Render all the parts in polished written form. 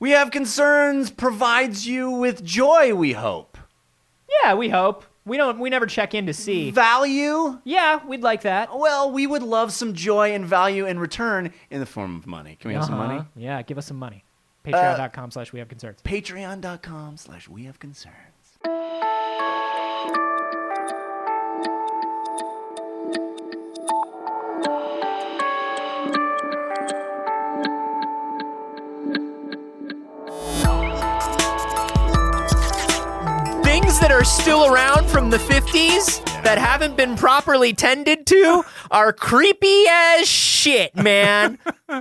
We Have Concerns provides you with joy, we hope. Yeah, we hope. We never check in to see. Value? Yeah, we'd like that. Well, we would love some joy and value in return in the form of money. Can we have some money? Yeah, give us some money. Patreon.com/wehaveconcerns. Patreon.com/wehaveconcerns. Things that are still around from the 50s that haven't been properly tended to are creepy as shit, man.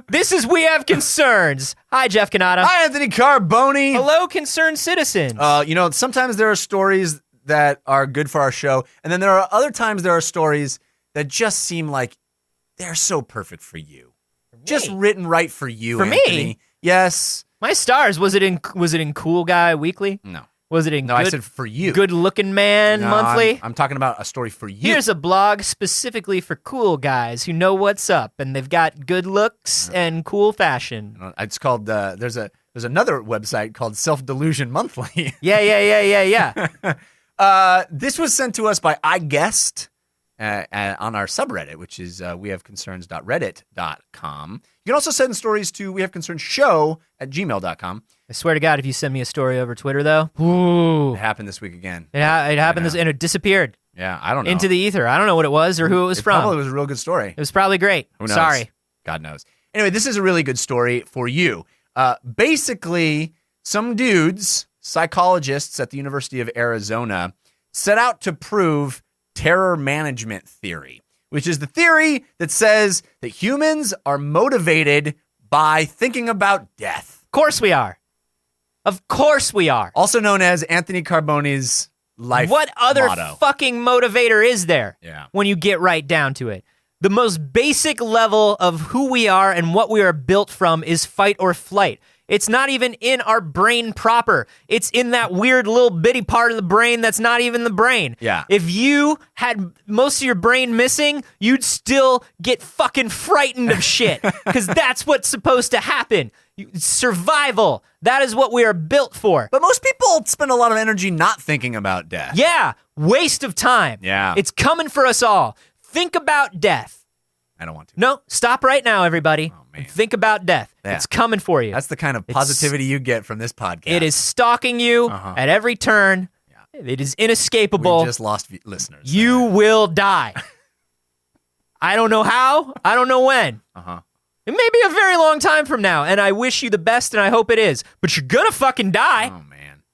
This is We Have Concerns. Hi, Jeff Canada. Hi, Anthony Carboni. Hello, concerned citizens. Sometimes there are stories that are good for our show, and then there are other times there are stories that just seem like they're so perfect for you. Just written right for you, For Anthony. me? Yes. My stars, was it in Cool Guy Weekly? No. Was it in I said for you. Good Looking Man No, Monthly? I'm talking about a story for you. Here's a blog specifically for cool guys who know what's up, and they've got good looks and cool fashion. It's called, there's another website called Self-Delusion Monthly. Yeah. This was sent to us by iGuessed on our subreddit, which is wehaveconcerns.reddit.com. You can also send stories to wehaveconcernshow@gmail.com. I swear to God, if you send me a story over Twitter, though, ooh, It happened this week again. it happened and it disappeared Yeah, I don't know. into the ether. I don't know what it was or who it was from. Probably was a real good story. It was probably great. Who knows? Sorry. God knows. Anyway, this is a really good story for you. Basically, some dudes, psychologists at the University of Arizona, set out to prove terror management theory, which is the theory that says that humans are motivated by thinking about death. Of course we are. Of course we are. Also known as Anthony Carboni's life What other motto. fucking motivator is there Yeah. when you get right down to it? The most basic level of who we are and what we are built from is fight or flight. It's not even in our brain proper. It's in that weird little bitty part of the brain that's not even the brain. Yeah. If you had most of your brain missing, you'd still get fucking frightened of shit because that's what's supposed to happen. Survival. That is what we are built for. But most people spend a lot of energy not thinking about death. Yeah, waste of time. Yeah. It's coming for us all. Think about death. I don't want to. No, stop right now, everybody. Oh, man. Think about death. Yeah. It's coming for you. That's the kind of positivity you get from this podcast. It is stalking you at every turn. Yeah. It is inescapable. We just lost listeners. You will die. I don't know how. I don't know when. It may be a very long time from now, and I wish you the best, and I hope it is. But you're gonna fucking die. Oh man.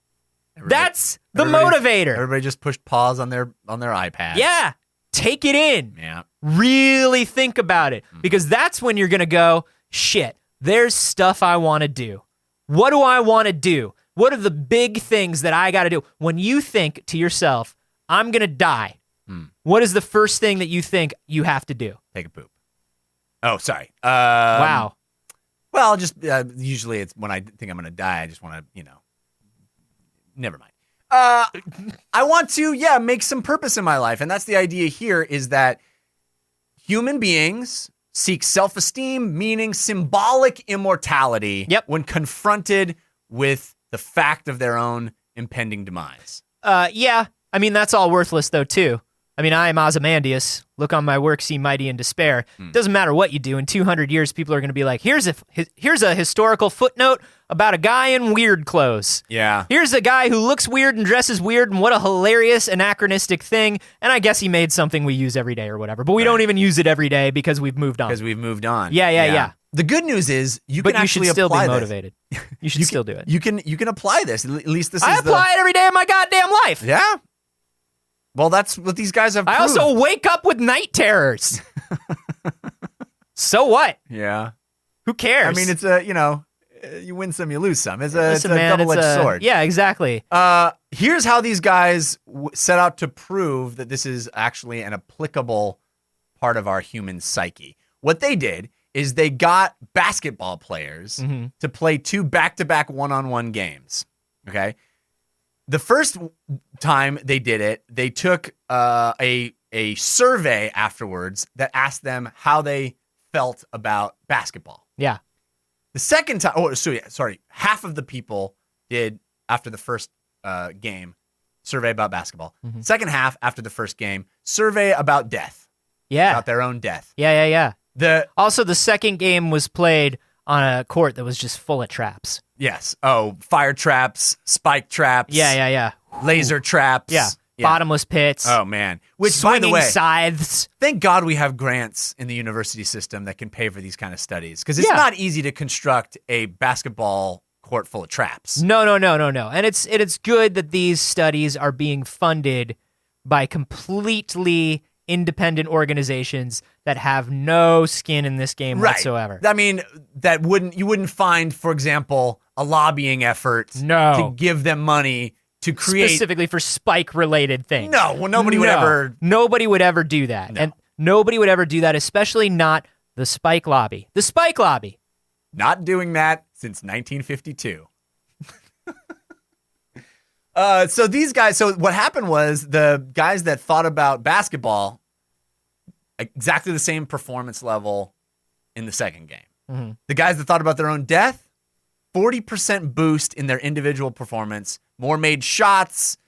That's the everybody- motivator. Everybody just pushed pause on their iPad. Yeah. Take it in. Yeah. Really think about it, because that's when you're going to go, shit, there's stuff I want to do. What do I want to do? What are the big things that I got to do? When you think to yourself, I'm going to die, what is the first thing that you think you have to do? Take a poop. Oh, sorry. Wow. Well, just usually it's when I think I'm going to die, I just want to, never mind. I want to, make some purpose in my life. And that's the idea here, is that human beings seek self-esteem, meaning symbolic immortality when confronted with the fact of their own impending demise. Yeah. I mean, that's all worthless, though, too. I mean, I am Ozymandias. Look on my work, see mighty in despair. Doesn't matter what you do. In 200 years, people are going to be like, here's a historical footnote about a guy in weird clothes. Yeah. Here's a guy who looks weird and dresses weird, and what a hilarious anachronistic thing. And I guess he made something we use every day or whatever. But we don't even use it every day because we've moved on. Because we've moved on. Yeah. The good news is you But can you actually should still apply be this. motivated. You should still do it. You can apply this. At least this I is apply it every day of my goddamn life. Yeah. Well, that's what these guys have I proved. also wake up with night terrors. So what? Yeah. Who cares? I mean, it's you win some, you lose some. It's a Listen, man, double-edged sword. Yeah, exactly. Here's how these guys set out to prove that this is actually an applicable part of our human psyche. What they did is they got basketball players to play 2 back-to-back one-on-one games. Okay? The first time they did it, they took a survey afterwards that asked them how they felt about basketball. Yeah. The second time, half of the people did after the first game survey about basketball. Second half after the first game survey about death. Yeah. About their own death. Yeah. Also, the second game was played on a court that was just full of traps. Yes. Oh, fire traps, spike traps. Yeah. Laser traps. Yeah. Bottomless pits. Oh, man. Which, swinging by the way, scythes. thank God we have grants in the university system that can pay for these kind of studies. Because it's not easy to construct a basketball court full of traps. No. And it's good that these studies are being funded by completely independent organizations that have no skin in this game whatsoever. I mean, you wouldn't find, for example, a lobbying effort to give them money to create specifically for spike related things. No, well, nobody would ever do that. No. And nobody would ever do that, especially not the spike lobby. The spike lobby. Not doing that since 1952. So these guys, so what happened was the guys that thought about basketball, exactly the same performance level in the second game. Mm-hmm. The guys that thought about their own death, 40% boost in their individual performance, more made shots,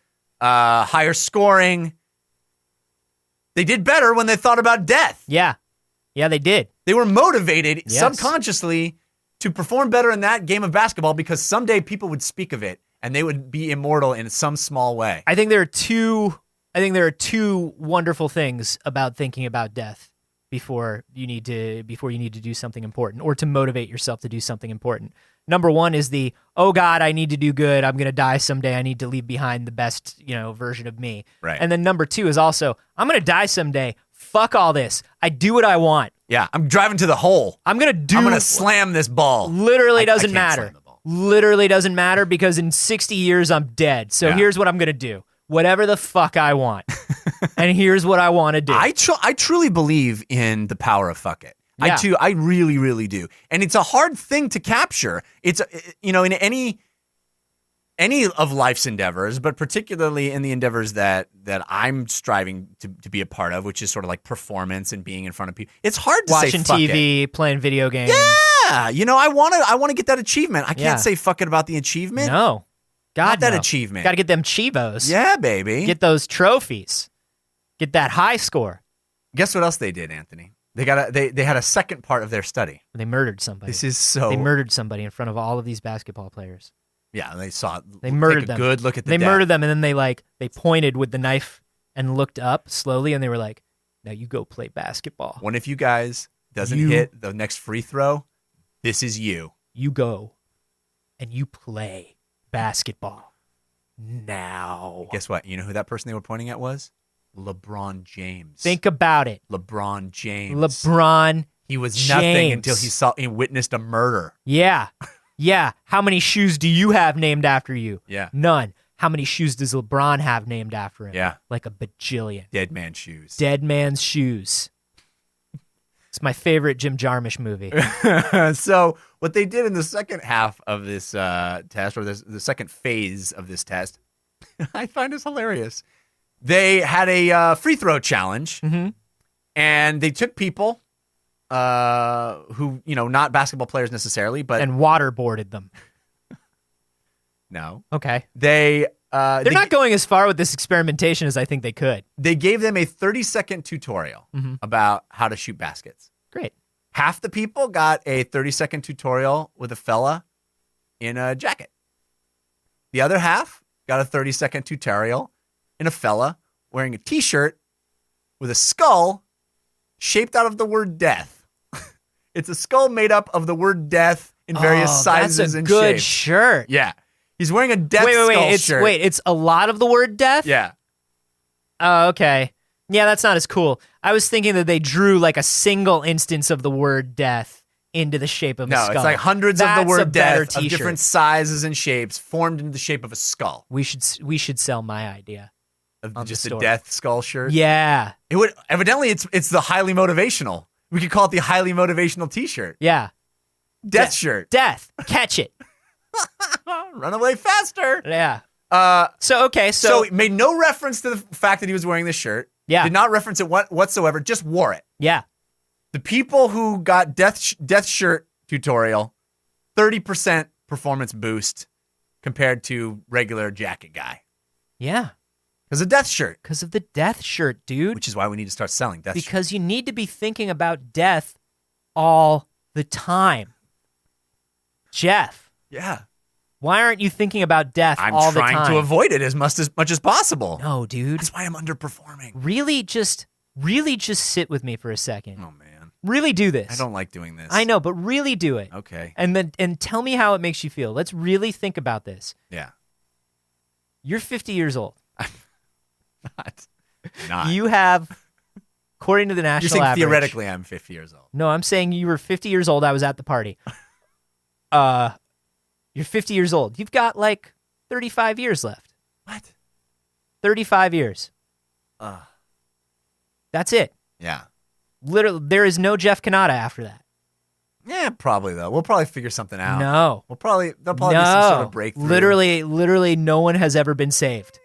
higher scoring. They did better when they thought about death. Yeah, they did. They were motivated subconsciously to perform better in that game of basketball because someday people would speak of it and they would be immortal in some small way. I think there are two wonderful things about thinking about death before you need to do something important or to motivate yourself to do something important. Number one is oh God, I need to do good. I'm going to die someday. I need to leave behind the best, version of me. Right. And then number two is also, I'm going to die someday. Fuck all this. I do what I want. Yeah, I'm driving to the hole. I'm going to slam this ball. Literally doesn't I can't matter. slam the ball. Literally doesn't matter because in 60 years I'm dead. So here's what I'm going to do. Whatever the fuck I want. And here's what I want to do. I truly believe in the power of fuck it. Yeah. I really, really do. And it's a hard thing to capture. It's, in any of life's endeavors, but particularly in the endeavors that I'm striving to be a part of, which is sort of like performance and being in front of people. It's hard to watching say fuck TV, it. playing video games. Yeah. I want to get that achievement. I can't say fuck it about the achievement. No. God, Not that achievement. Got to get them Chivos. Yeah, baby. Get those trophies. Get that high score. Guess what else they did, Anthony? They had a second part of their study. They murdered somebody. They murdered somebody in front of all of these basketball players. Yeah, They murdered them. Good look at They murdered them, and then they pointed with the knife and looked up slowly, and they were like, "Now you go play basketball." One of you guys doesn't hit the next free throw. This is you. You go, and you play basketball now. Guess what? You know who that person they were pointing at was? LeBron James. Think about it. LeBron James. LeBron. He was James. nothing until he witnessed a murder. Yeah. Yeah. How many shoes do you have named after you? Yeah. None. How many shoes does LeBron have named after him? Yeah. Like a bajillion. Dead man shoes. Dead man's shoes. It's my favorite Jim Jarmusch movie. So what they did in the second half of this test, or the second phase of this test, I find is hilarious. They had a free throw challenge, and they took people who, not basketball players necessarily, but and waterboarded them. No. Okay. They're not going as far with this experimentation as I think they could. They gave them a 30-second tutorial about how to shoot baskets. Great. Half the people got a 30-second tutorial with a fella in a jacket. The other half got a 30-second tutorial in a fella wearing a t-shirt with a skull shaped out of the word death. It's a skull made up of the word death in various sizes and shapes. That's a good shirt. Yeah. He's wearing a death skull shirt. It's a lot of the word death? Yeah. Oh, okay. Yeah, that's not as cool. I was thinking that they drew like a single instance of the word death into the shape of a skull. No, it's like hundreds of the word death of t-shirt. different sizes and shapes formed into the shape of a skull. We should sell my idea. Of just a death skull shirt? Yeah. It would evidently it's the highly motivational. We could call it the highly motivational t-shirt. Yeah. Death shirt. Death. Catch it. Run away faster. Yeah. So it made no reference to the fact that he was wearing this shirt. Yeah. Did not reference it whatsoever. Just wore it. Yeah. The people who got death shirt tutorial 30% performance boost compared to regular jacket guy. Yeah. Because of death shirt. Because of the death shirt, dude. Which is why we need to start selling death shirts. Because you need to be thinking about death all the time. Jeff. Yeah. Why aren't you thinking about death all the time? I'm trying to avoid it as much as possible. No, dude. That's why I'm underperforming. Really just sit with me for a second. Oh, man. Really do this. I don't like doing this. I know, but really do it. Okay. And tell me how it makes you feel. Let's really think about this. Yeah. You're 50 years old. Not. You have, according to the national You're saying average. theoretically I'm 50 years old. No, I'm saying you were 50 years old. I was at the party. You're 50 years old. You've got like 35 years left. What? 35 years. That's it. Yeah. Literally, there is no Jeff Kanata after that. Yeah, probably though. We'll probably figure something out. No. There'll probably be some sort of breakthrough. Literally, no one has ever been saved.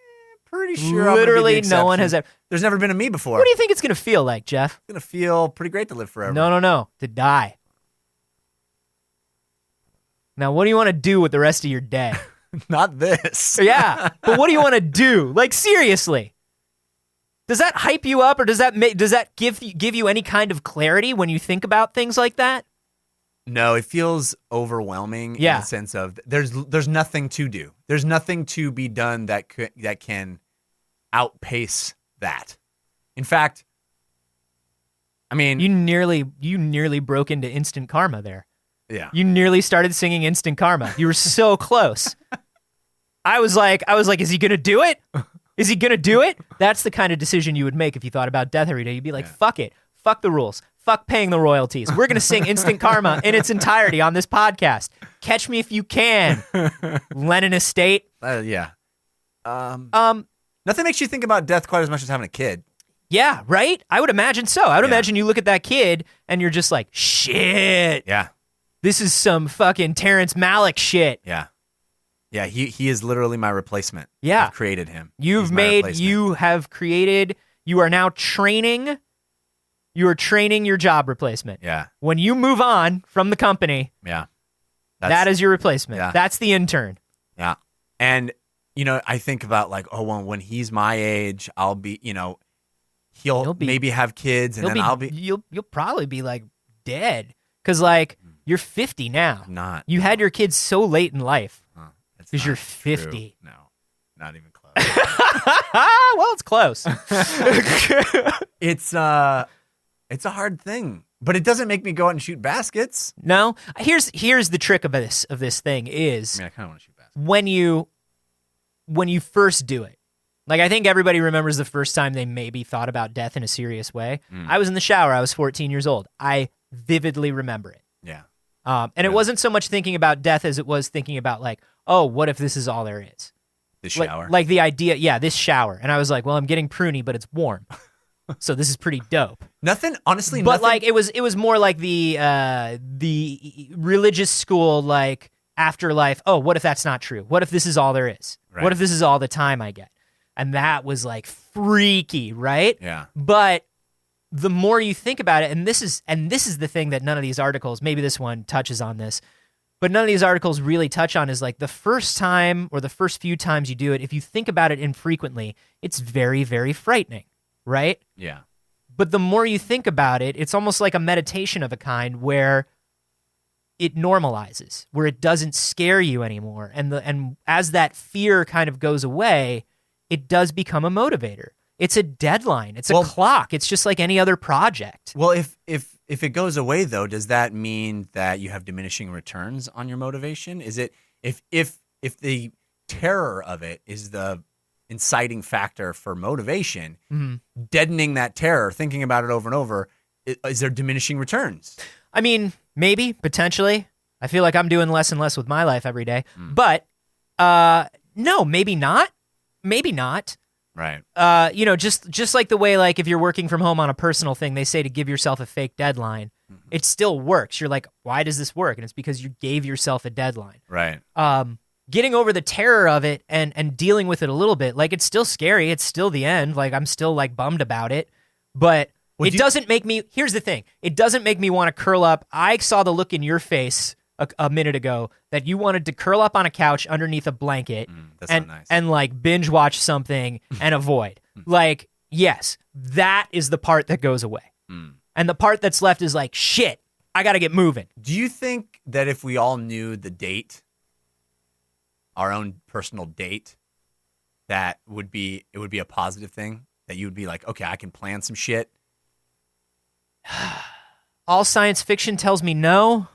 Pretty sure. Literally, no one has ever. There's never been a me before. What do you think it's gonna feel like, Jeff? It's gonna feel pretty great to live forever. No. To die. Now, what do you want to do with the rest of your day? Not this. Yeah, but what do you want to do? Like, seriously. Does that hype you up, or does that give you any kind of clarity when you think about things like that? No, it feels overwhelming in the sense of there's nothing to do. There's nothing to be done that can outpace that. In fact, I mean, you nearly broke into instant karma there. Yeah. You nearly started singing instant karma. You were so close. I was like, is he going to do it? Is he going to do it? That's the kind of decision you would make if you thought about death every day. You'd be like, fuck it. Fuck the rules. Fuck paying the royalties. We're going to sing instant karma in its entirety on this podcast. Catch me if you can. Lennon Estate. Yeah. Nothing makes you think about death quite as much as having a kid. Yeah, right? I would imagine so. I would imagine you look at that kid and you're just like, shit. Yeah. This is some fucking Terrence Malick shit. Yeah. Yeah, he is literally my replacement. Yeah. I've created him. You are now training. You are training your job replacement. Yeah. When you move on from the company, that is your replacement. Yeah. That's the intern. Yeah. And, I think about like, well, when he's my age, I'll be, he'll maybe have kids and then I'll be. You'll probably be like dead. Because like, you're 50 now. I'm not. You had your kids so late in life. Because you're 50. True. No, not even close. Well, it's close. It's a hard thing, but it doesn't make me go out and shoot baskets. No. Here's the trick of this thing is, I kind of want to shoot baskets. When you first do it. Like, I think everybody remembers the first time they maybe thought about death in a serious way. I was in the shower. I was 14 years old. I vividly remember it. Yeah. And it wasn't so much thinking about death as it was thinking about like, oh, what if this is all there is? This shower? Like the idea, this shower. And I was like, well, I'm getting pruny, but it's warm. So this is pretty dope. Honestly, but like it was more like the religious school, like afterlife. Oh, what if that's not true? What if this is all there is? Right. What if this is all the time I get? And that was like freaky, right? Yeah. But the more you think about it, and this is the thing that none of these articles, maybe this one touches on this, but none of these articles really touch on is like the first time or the first few times you do it, if you think about it infrequently, it's very, very frightening, right? Yeah. But the more you think about it, it's almost like a meditation of a kind where it normalizes, where it doesn't scare you anymore. And as that fear kind of goes away, it does become a motivator. It's a deadline. It's a clock. It's just like any other project. Well, if it goes away though, does that mean that you have diminishing returns on your motivation? Is it if the terror of it is the inciting factor for motivation, deadening that terror, thinking about it over and over, is there diminishing returns? I mean, maybe, potentially. I feel like I'm doing less and less with my life every day. But no, maybe not. Maybe not. Right. Just like the way, like, if you're working from home on a personal thing, they say to give yourself a fake deadline. It still works. You're like, why does this work? And it's because you gave yourself a deadline. Right. Getting over the terror of it and dealing with it a little bit, like, it's still scary. It's still the end. Like, I'm still, like, bummed about it. But it doesn't make me, here's the thing. It doesn't make me want to curl up. I saw the look in your face a minute ago that you wanted to curl up on a couch underneath a blanket That's and so nice. and like binge watch something and avoid. Like, yes, that is the part that goes away. And the part that's left is like, shit, I got to get moving. Do you think that if we all knew the date, our own personal date, that it would be a positive thing? That you would be like, okay, I can plan some shit? All science fiction tells me no.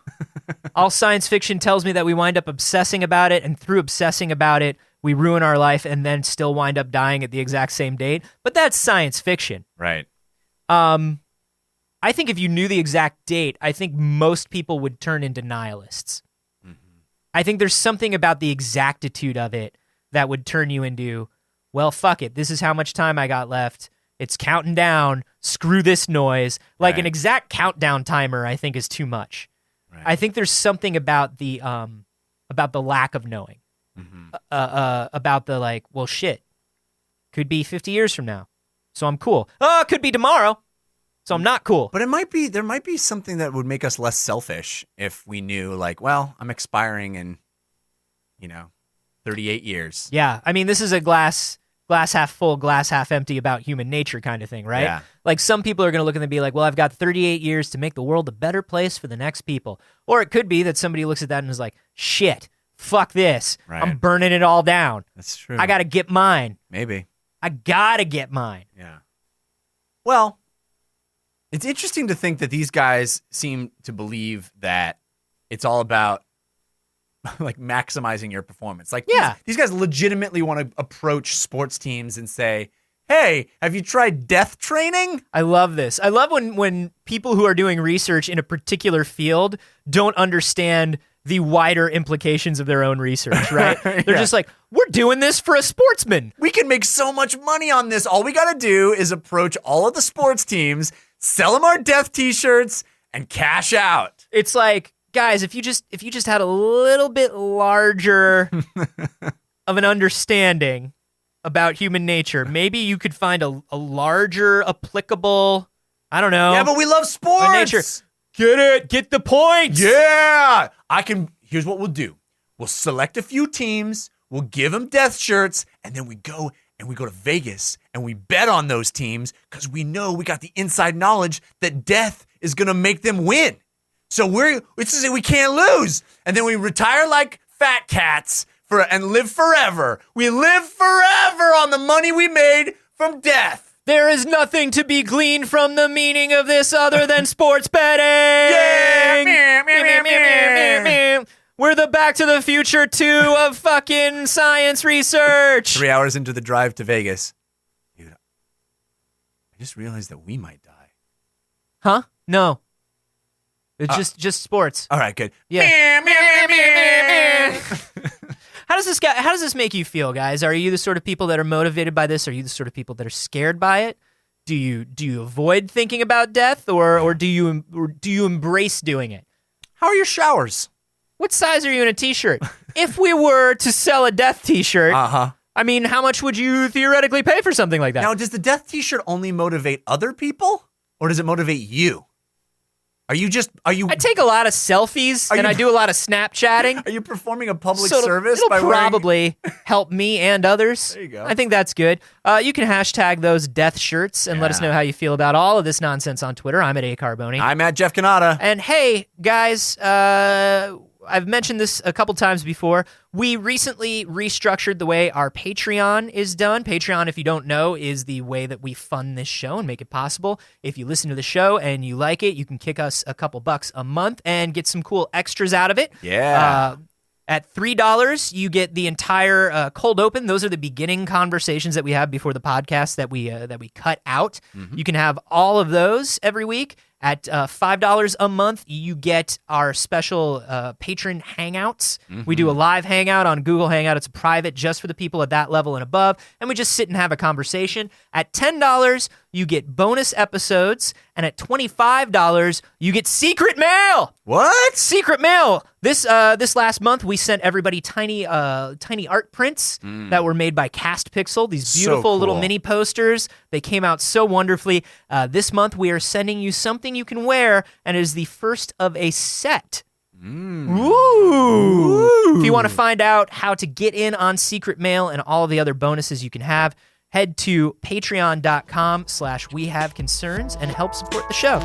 All science fiction tells me that we wind up obsessing about it, and through obsessing about it, we ruin our life and then still wind up dying at the exact same date. But that's science fiction. Right. I think if you knew the exact date, I think most people would turn into nihilists. I think there's something about the exactitude of it that would turn you into, well, fuck it. This is how much time I got left. It's counting down. Screw this noise. Like an exact countdown timer, I think is too much. Right. I think there's something about the lack of knowing. About the like, well, shit. Could be 50 years from now, so I'm cool. Oh, could be tomorrow, so I'm not cool. But there might be something that would make us less selfish if we knew, like, well, I'm expiring in, 38 years. Yeah, I mean, this is a glass half full, glass half empty about human nature kind of thing, right? Yeah. Like some people are going to look and be like, well, I've got 38 years to make the world a better place for the next people. Or it could be that somebody looks at that and is like, shit, fuck this. Right. I'm burning it all down. That's true. I got to get mine. Maybe. I got to get mine. Yeah. Well, it's interesting to think that these guys seem to believe that it's all about like maximizing your performance. Like, Yeah. these guys legitimately want to approach sports teams and say, hey, have you tried death training? I love this. I love when people who are doing research in a particular field don't understand the wider implications of their own research, right? They're just like, we're doing this for a sportsman. We can make so much money on this. All we got to do is approach all of the sports teams, sell them our death t-shirts, and cash out. It's like, guys, if you just had a little bit larger of an understanding about human nature, maybe you could find a larger applicable, I don't know. Yeah, but we love sports. Nature. Get it. Get the points. Yeah. Here's what we'll do. We'll select a few teams, we'll give them death shirts, and then we go to Vegas and we bet on those teams because we know we got the inside knowledge that death is going to make them win. So we can't lose. And then we retire like fat cats and live forever. We live forever on the money we made from death. There is nothing to be gleaned from the meaning of this other than sports betting. Yeah. We're the Back to the Future 2 of fucking science research. 3 hours into the drive to Vegas. Dude, I just realized that we might die. Huh? No. It's just sports. All right, good. Yeah. How does this make you feel, guys? Are you the sort of people that are motivated by this? Are you the sort of people that are scared by it? Do you avoid thinking about death, or do you embrace doing it? How are your showers? What size are you in a t-shirt? If we were to sell a death t-shirt, I mean, how much would you theoretically pay for something like that? Now, does the death t-shirt only motivate other people, or does it motivate you? Are you? I take a lot of selfies and I do a lot of Snapchatting. Are you performing a public So service it'll by probably help me and others. There you go. I think that's good. You can hashtag those death shirts and let us know how you feel about all of this nonsense on Twitter. I'm at @Carboni. I'm at Jeff Canada. And hey, guys, I've mentioned this a couple times before. We recently restructured the way our Patreon is done. Patreon, if you don't know, is the way that we fund this show and make it possible. If you listen to the show and you like it, you can kick us a couple bucks a month and get some cool extras out of it. Yeah. At $3, you get the entire cold open. Those are the beginning conversations that we have before the podcast that we cut out. Mm-hmm. You can have all of those every week. At $5 a month, you get our special patron hangouts. Mm-hmm. We do a live hangout on Google Hangout. It's private just for the people at that level and above, and we just sit and have a conversation. At $10, you get bonus episodes, and at $25, you get secret mail. What? Secret mail. This last month, we sent everybody tiny art prints that were made by Cast Pixel. These beautiful little mini posters. They came out so wonderfully. This month, we are sending you something you can wear, and it is the first of a set Ooh. If you want to find out how to get in on secret mail and all the other bonuses you can have, head to patreon.com/wehaveconcerns and help support the show.